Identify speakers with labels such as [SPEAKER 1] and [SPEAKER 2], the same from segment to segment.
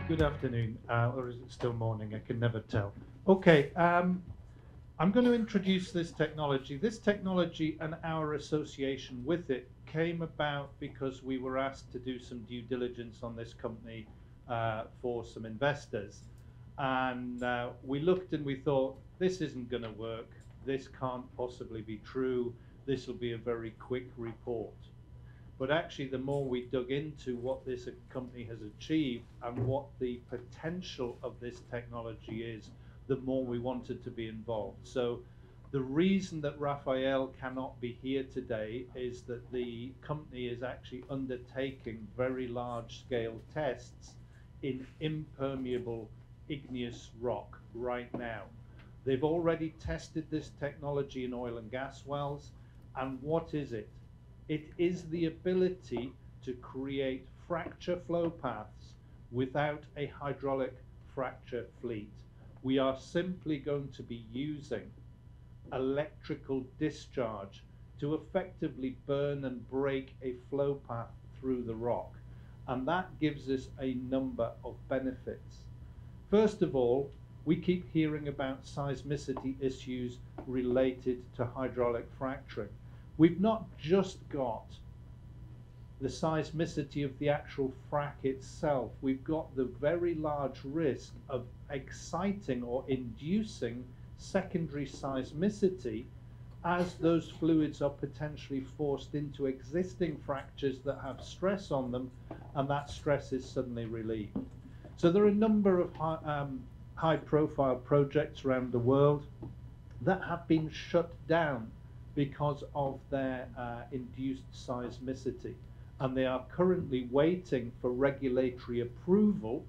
[SPEAKER 1] Good afternoon, or is it still morning? I can never tell. Okay, I'm going to introduce this technology. This technology and our association with it came about because we were asked to do some due diligence on this company for some investors. And we looked and we thought, this isn't going to work. This can't possibly be true. This will be a very quick report. But actually, the more we dug into what this company has achieved and what the potential of this technology is, the more we wanted to be involved. So the reason that Rafael cannot be here today is that the company is actually undertaking very large-scale tests in impermeable igneous rock right now. They've already tested this technology in oil and gas wells, and what is it? It is the ability to create fracture flow paths without a hydraulic fracture fleet. We are simply going to be using electrical discharge to effectively burn and break a flow path through the rock. And that gives us a number of benefits. First of all, we keep hearing about seismicity issues related to hydraulic fracturing. We've not just got the seismicity of the actual frac itself, we've got the very large risk of exciting or inducing secondary seismicity as those fluids are potentially forced into existing fractures that have stress on them, and that stress is suddenly relieved. So there are a number of high-profile projects around the world that have been shut down because of their induced seismicity, and they are currently waiting for regulatory approval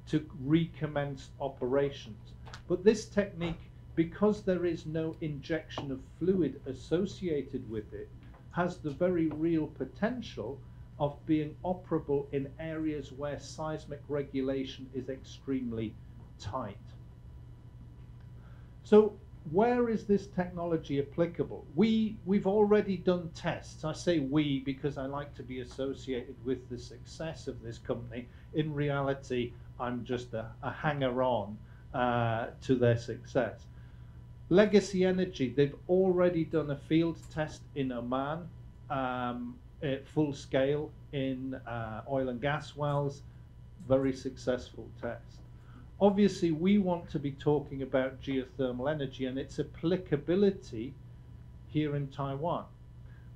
[SPEAKER 1] to recommence operations. But this technique, because there is no injection of fluid associated with it, has the very real potential of being operable in areas where seismic regulation is extremely tight. So where is this technology applicable? We've already done tests. I say we because I like to be associated with the success of this company. In reality, I'm just a hanger-on to their success. Legacy Energy, they've already done a field test in Oman at full scale in oil and gas wells. Very successful test. Obviously, we want to be talking about geothermal energy and its applicability here in Taiwan.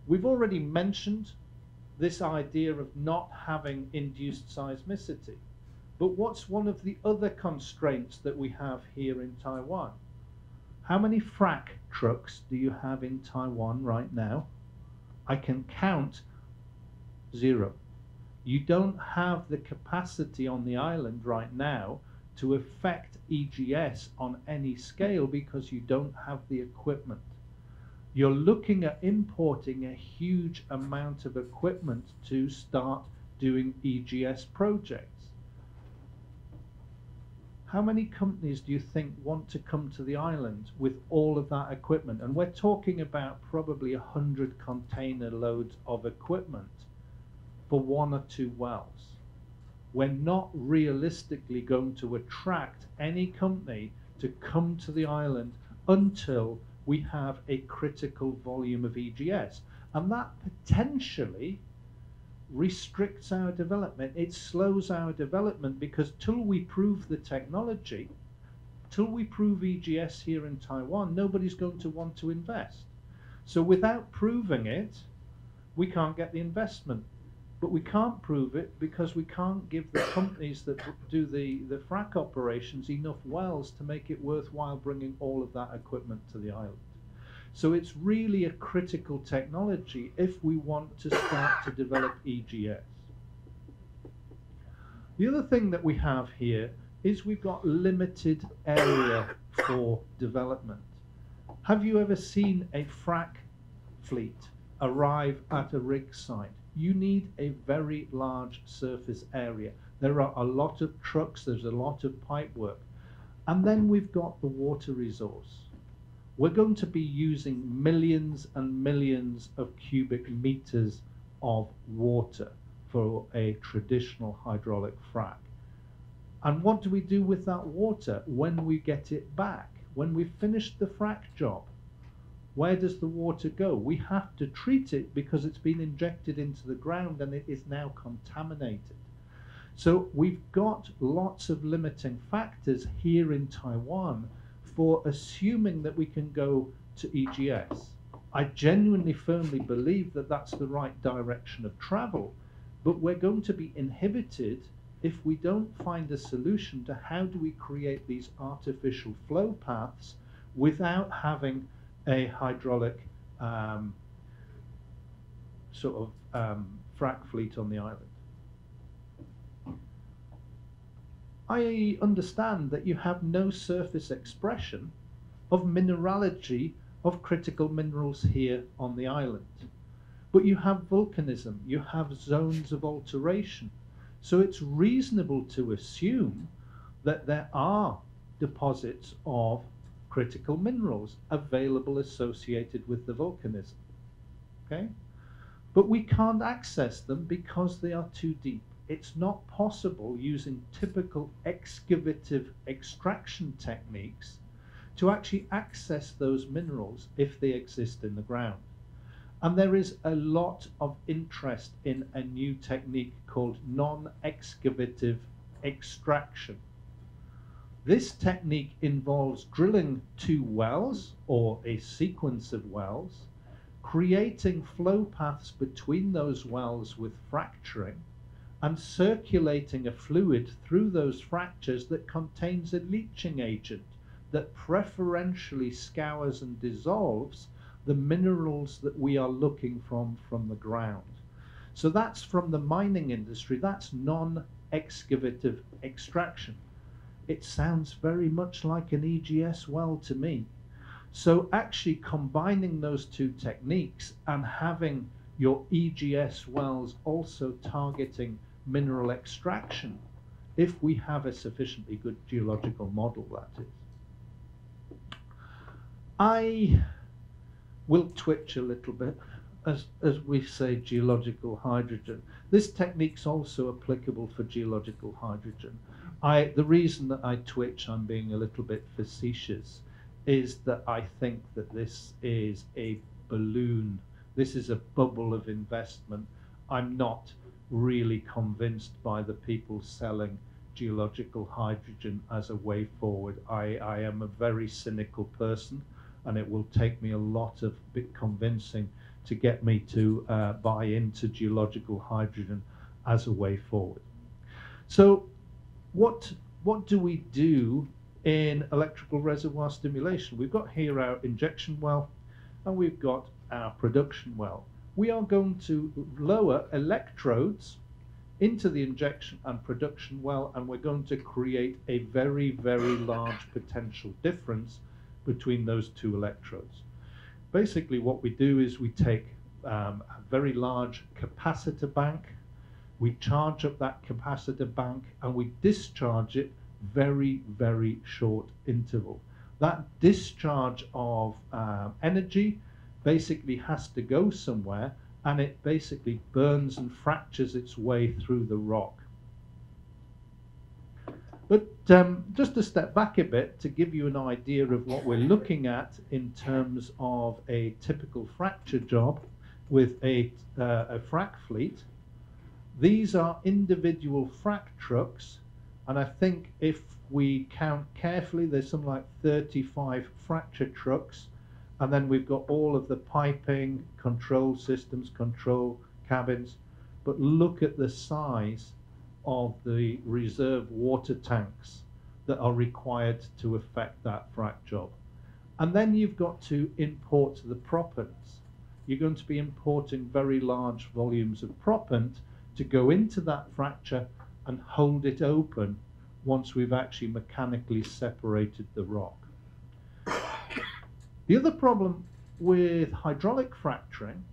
[SPEAKER 1] We've already mentioned this idea of not having induced seismicity. But what's one of the other constraints that we have here in Taiwan? How many frac trucks do you have in Taiwan right now? I can count 0. You don't have the capacity on the island right now to affect EGS on any scale because you don't have the equipment. You're looking at importing a huge amount of equipment to start doing EGS projects. How many companies do you think want to come to the island with all of that equipment? And we're talking about probably 100 container loads of equipment for 1 or 2 wells. We're not realistically going to attract any company to come to the island until we have a critical volume of EGS. And that potentially restricts our development. It slows our development because till we prove the technology, till we prove EGS here in Taiwan, nobody's going to want to invest. So without proving it, we can't get the investment. But we can't prove it because we can't give the companies that do the frac operations enough wells to make it worthwhile bringing all of that equipment to the island. So it's really a critical technology if we want to start to develop EGS. The other thing that we have here is we've got limited area for development. Have you ever seen a frac fleet arrive at a rig site? You need a very large surface area. There are a lot of trucks, there's a lot of pipe work. And then we've got the water resource. We're going to be using millions and millions of cubic meters of water for a traditional hydraulic frac. And what do we do with that water when we get it back? When we've finished the frac job, where does the water go? We have to treat it because it's been injected into the ground and it is now contaminated. So we've got lots of limiting factors here in Taiwan for assuming that we can go to EGS. I genuinely firmly believe that that's the right direction of travel, but we're going to be inhibited if we don't find a solution to how do we create these artificial flow paths without having a hydraulic frac fleet on the island. I understand that you have no surface expression of mineralogy of critical minerals here on the island, but you have volcanism, you have zones of alteration. So it's reasonable to assume that there are deposits of critical minerals available associated with the volcanism. Okay? But we can't access them because they are too deep. It's not possible using typical excavative extraction techniques to actually access those minerals if they exist in the ground. And there is a lot of interest in a new technique called non-excavative extraction. This technique involves drilling 2 wells or a sequence of wells, creating flow paths between those wells with fracturing, and circulating a fluid through those fractures that contains a leaching agent that preferentially scours and dissolves the minerals that we are looking from the ground. So that's from the mining industry, that's non-excavative extraction. It sounds very much like an EGS well to me. So actually combining those 2 techniques and having your EGS wells also targeting mineral extraction, if we have a sufficiently good geological model, that is. I will twitch a little bit as we say geological hydrogen. This technique's also applicable for geological hydrogen. The reason that I twitch, I'm being a little bit facetious, is that I think that this is a balloon. This is a bubble of investment. I'm not really convinced by the people selling geological hydrogen as a way forward. I am a very cynical person, and it will take me a lot of convincing to get me to buy into geological hydrogen as a way forward. So what do we do in electrical reservoir stimulation? We've got here our injection well and we've got our production well. We are going to lower electrodes into the injection and production well, and we're going to create a very, very large potential difference between those 2 electrodes. Basically what we do is we take a very large capacitor bank, we charge up that capacitor bank and we discharge it very, very short interval. That discharge of energy basically has to go somewhere, and it basically burns and fractures its way through the rock. But just to step back a bit to give you an idea of what we're looking at in terms of a typical fracture job with a frac fleet. These are individual frac trucks, and I think if we count carefully, there's something like 35 fracture trucks, and then we've got all of the piping, control systems, control cabins. But look at the size of the reserve water tanks that are required to effect that frac job. And then you've got to import the proppants. You're going to be importing very large volumes of proppant to go into that fracture and hold it open once we've actually mechanically separated the rock. The other problem with hydraulic fracturing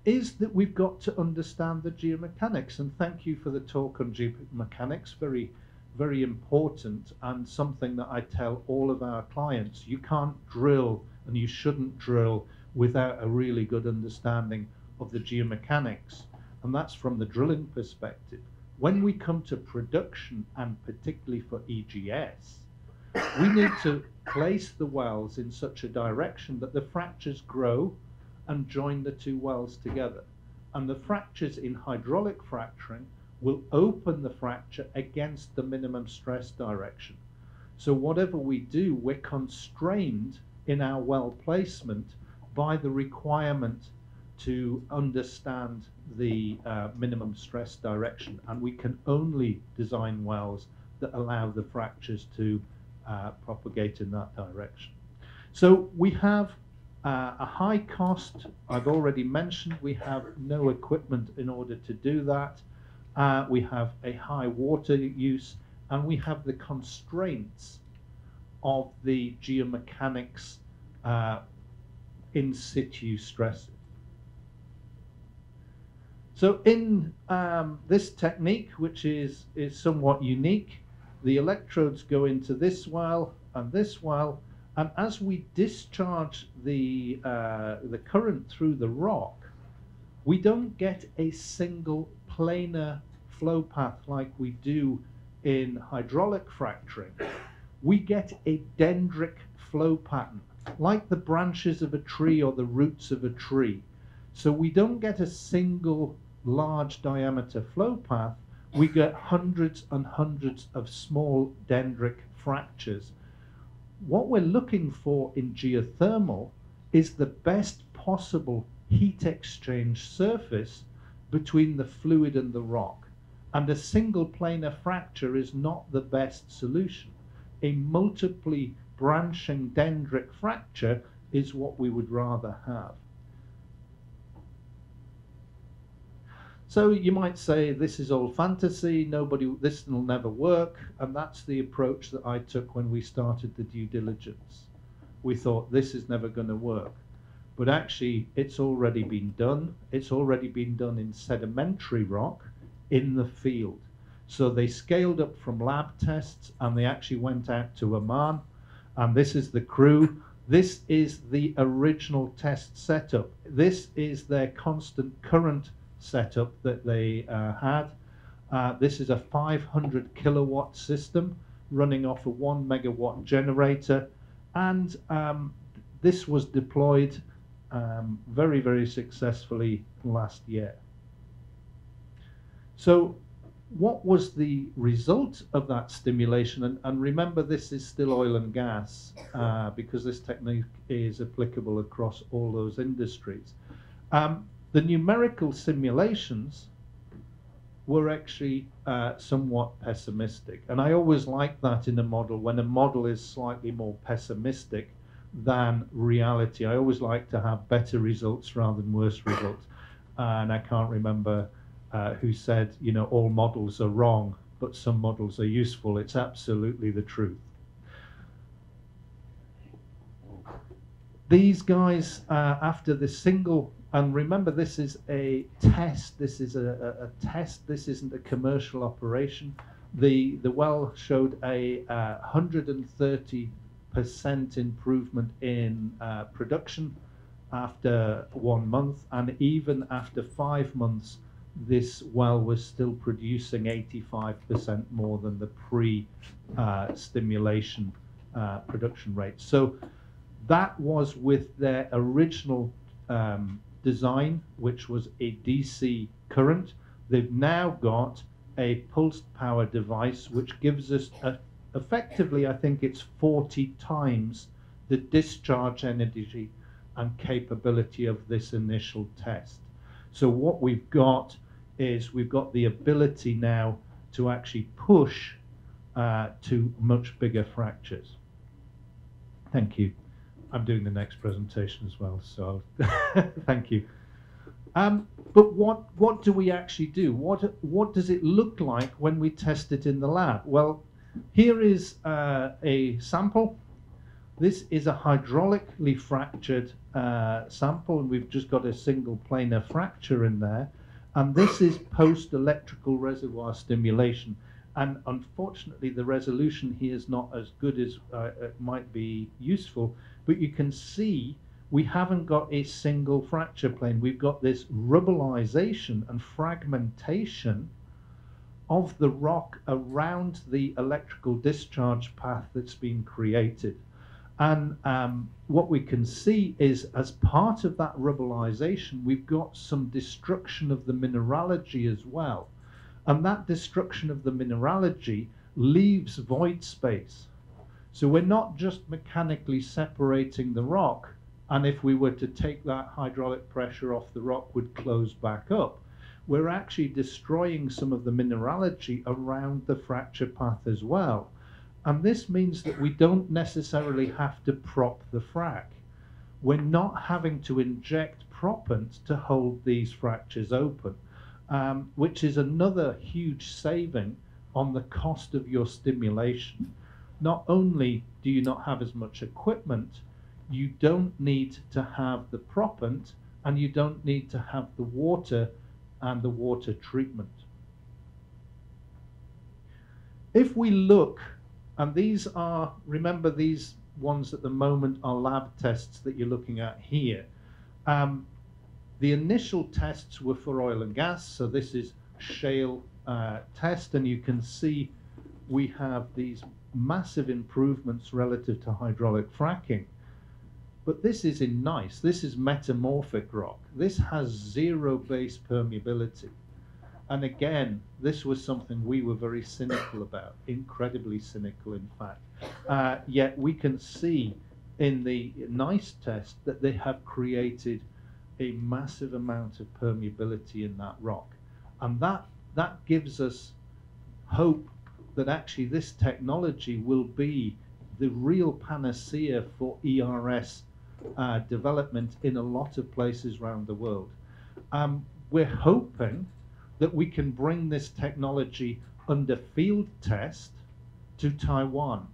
[SPEAKER 1] is that we've got to understand the geomechanics, and thank you for the talk on geomechanics, very, very important, and something that I tell all of our clients. You can't drill, and you shouldn't drill without a really good understanding of the geomechanics, and that's from the drilling perspective. When we come to production, and particularly for EGS, we need to place the wells in such a direction that the fractures grow and join the two wells together. And the fractures in hydraulic fracturing will open the fracture against the minimum stress direction. So whatever we do, we're constrained in our well placement by the requirement to understand the minimum stress direction, and we can only design wells that allow the fractures to propagate in that direction. So we have a high cost. I've already mentioned we have no equipment in order to do that. We have a high water use, and we have the constraints of the geomechanics in situ stresses. So in this technique, which is somewhat unique, the electrodes go into this well and this well, and as we discharge the current through the rock, we don't get a single planar flow path like we do in hydraulic fracturing. We get a dendric flow pattern, like the branches of a tree or the roots of a tree. So we don't get a single large diameter flow path, we get hundreds and hundreds of small dendric fractures. What we're looking for in geothermal is the best possible heat exchange surface between the fluid and the rock. And a single planar fracture is not the best solution. A multiply branching dendric fracture is what we would rather have. So you might say this is all fantasy, this will never work, and that's the approach that I took when we started the due diligence. We thought this is never going to work, but actually it's already been done. It's already been done in sedimentary rock in the field. So they scaled up from lab tests and they actually went out to Oman, and this is the crew. This is the original test setup. This is their constant current setup that they had. This is a 500 kilowatt system running off a 1 megawatt generator, and this was deployed very, very successfully last year. So what was the result of that stimulation? And remember, this is still oil and gas because this technique is applicable across all those industries. The numerical simulations were actually somewhat pessimistic. And I always like that in a model, when a model is slightly more pessimistic than reality. I always like to have better results rather than worse results. And I can't remember who said, you know, all models are wrong, but some models are useful. It's absolutely the truth. These guys, after the single, and remember, this is a test. This is a test. This isn't a commercial operation. The well showed a 130% improvement in production after 1 month, and even after 5 months, this well was still producing 85% more than the pre-stimulation production rate. So that was with their original design, which was a DC current. They've now got a pulsed power device, which gives us effectively, I think it's 40 times the discharge energy and capability of this initial test. So what we've got is we've got the ability now to actually push to much bigger fractures. Thank you. I'm doing the next presentation as well, so thank you. But what do we actually do? What does it look like when we test it in the lab? Well, here is a sample. This is a hydraulically fractured sample, and we've just got a single planar fracture in there. And this is post-electrical reservoir stimulation. And unfortunately, the resolution here is not as good as it might be useful. But you can see we haven't got a single fracture plane. We've got this rubberization and fragmentation of the rock around the electrical discharge path that's been created. And what we can see is, as part of that rubblization, we've got some destruction of the mineralogy as well. And that destruction of the mineralogy leaves void space. So we're not just mechanically separating the rock, and if we were to take that, hydraulic pressure off the rock would close back up. We're actually destroying some of the mineralogy around the fracture path as well. And this means that we don't necessarily have to prop the frac. We're not having to inject proppant to hold these fractures open, which is another huge saving on the cost of your stimulation. Not only do you not have as much equipment, you don't need to have the proppant, and you don't need to have the water and the water treatment. If we look, and these are, remember, these ones at the moment are lab tests that you're looking at here. The initial tests were for oil and gas, so this is shale test, and you can see we have these massive improvements relative to hydraulic fracking. But this is in gneiss, this is metamorphic rock. This has zero base permeability. And again, this was something we were very cynical about, incredibly cynical in fact. Yet we can see in the gneiss test that they have created a massive amount of permeability in that rock. And that gives us hope that actually this technology will be the real panacea for ERS development in a lot of places around the world. We're hoping that we can bring this technology under field test to Taiwan.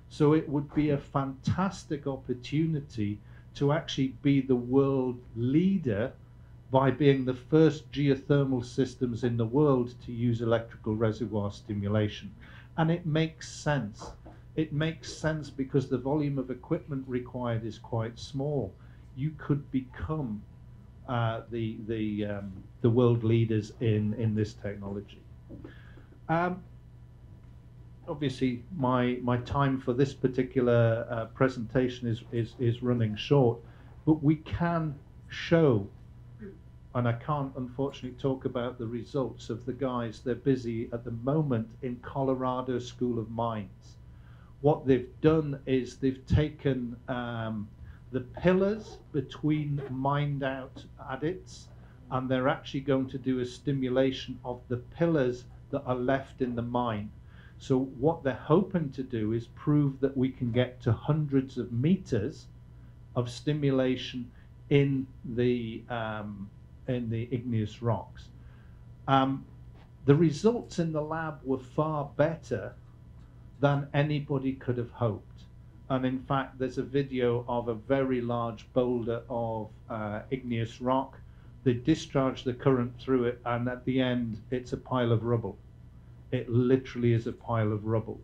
[SPEAKER 1] So it would be a fantastic opportunity to actually be the world leader by being the first geothermal systems in the world to use electrical reservoir stimulation. And it makes sense. It makes sense because the volume of equipment required is quite small. You could become the world leaders in this technology. Obviously, my time for this particular presentation is running short, but we can show, and I can't unfortunately talk about the results of the guys. They're busy at the moment in Colorado School of Mines. What they've done is they've taken the pillars between mined out adits, and they're actually going to do a stimulation of the pillars that are left in the mine. So what they're hoping to do is prove that we can get to hundreds of meters of stimulation in the igneous rocks. The results in the lab were far better than anybody could have hoped. And in fact, there's a video of a very large boulder of igneous rock. They discharge the current through it, and at the end, it's a pile of rubble. It literally is a pile of rubble.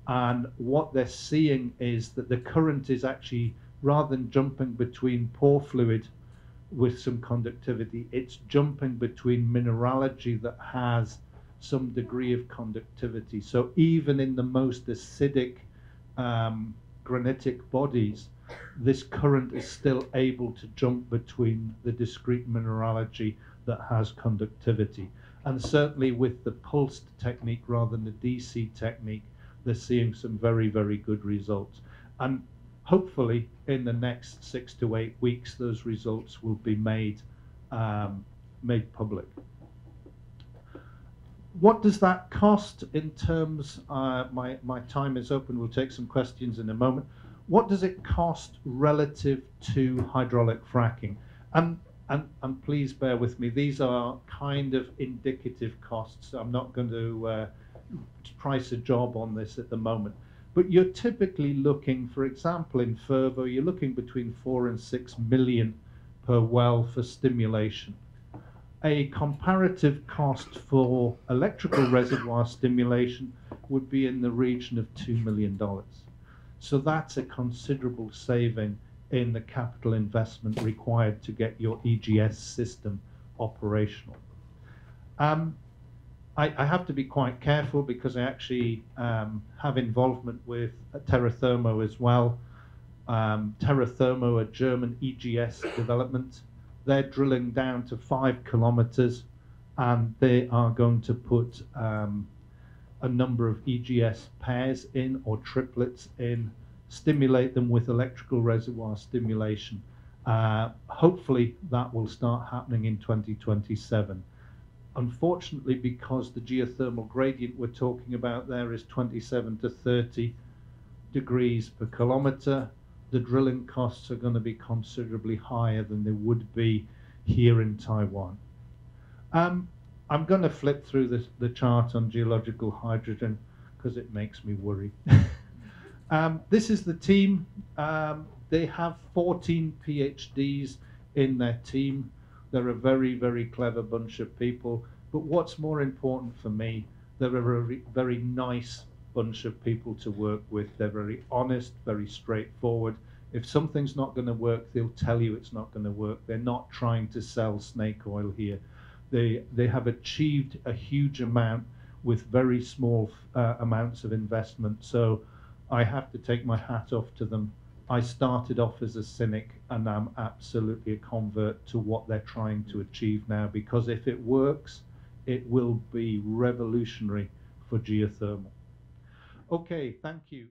[SPEAKER 1] And what they're seeing is that the current is actually, rather than jumping between pore fluid with some conductivity, it's jumping between mineralogy that has some degree of conductivity. So even in the most acidic granitic bodies, this current is still able to jump between the discrete mineralogy that has conductivity. And certainly with the pulsed technique rather than the DC technique, they're seeing some very, very good results. And hopefully in the next 6 to 8 weeks, those results will be made public. What does that cost in terms, my time is open, we'll take some questions in a moment. What does it cost relative to hydraulic fracking? And please bear with me, these are kind of indicative costs. I'm not going to price a job on this at the moment. But you're typically looking, for example, in Fervo, you're looking between 4 and 6 million per well for stimulation. A comparative cost for electrical reservoir stimulation would be in the region of $2 million. So that's a considerable saving in the capital investment required to get your EGS system operational. I have to be quite careful because I actually have involvement with Terra Thermo as well. Terra Thermo, a German EGS development, they're drilling down to 5 kilometers, and they are going to put a number of EGS pairs in, or triplets in, stimulate them with electrical reservoir stimulation. Hopefully that will start happening in 2027. Unfortunately, because the geothermal gradient we're talking about there is 27 to 30 degrees per kilometer, the drilling costs are going to be considerably higher than they would be here in Taiwan. I'm going to flip through the chart on geological hydrogen because it makes me worry. This is the team. They have 14 PhDs in their team. They're a very, very clever bunch of people. But what's more important for me, they're a very, very nice bunch of people to work with. They're very honest, very straightforward. If something's not going to work, they'll tell you it's not going to work. They're not trying to sell snake oil here. They have achieved a huge amount with very small amounts of investment. So I have to take my hat off to them. I started off as a cynic, and I'm absolutely a convert to what they're trying to achieve now, because if it works, it will be revolutionary for geothermal. Okay, thank you.